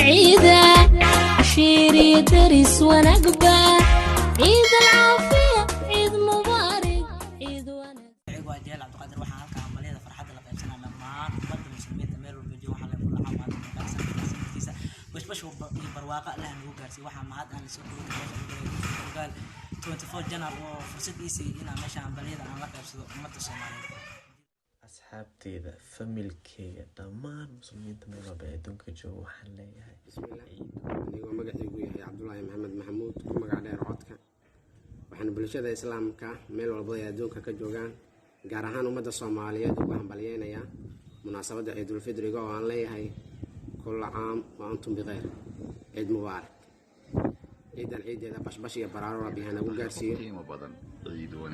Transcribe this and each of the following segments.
عيدة عشيري درس ونقبة عيد العافية عيد مبارك عيد ونقبة waa jeel Cabdiqaadir waxaan halka hambaliyada farxadda la qaybsanaa dhammaan ummadda muslimiinta meel walba jooga waxaan la kula caafimaad sanadkiisa bashbash iyo barwaaqo Allah nagu gaarsiiyo waxaan mahad aan soo koobayaa 24 January oo fursaddiisii inaan meesha hambaliyada aan la qaybsado ummadda Soomaaliyeed asxaabteeda familkeyga dhammaan muslimiinta meel walba adduunka jooga waxaan leeyahay anigoo magacaygu yahay Cabdullaahi Maxamed Maxamuud ku magac dheer codka waxaan bulshada islaamka meel walba ay adduunka ka joogaan gaar ahaan ummadda Soomaaliyeed ugu hambalyeynaya munaasabadda Ciidul Fidriga oo aan leeyahay كل عام وأنتم بخير عيد مبارك ciidan ciideeda bashbash iyo baraaro rabbi ha nagu gaarsiiyo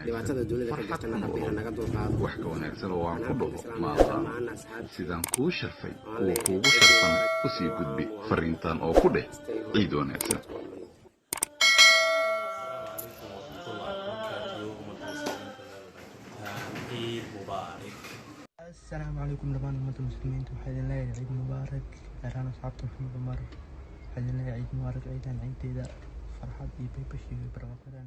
dhibaatada dunida ka jirtana rabbi ha naga dulqaado wax ka wanaagsan oo aan ku dhaho maaqaan sidaan kuu sharfay oo kuugu sharfan u sii gudbi fariintan oo ku dheh ciid wanaagsan السلام عليكم دمان أمة المسلمين وحيد الله عيد مبارك أهلا أصحابكم في مبارك حيد الله عيد مبارك عيدان عيد فرحات بيبشي برغبة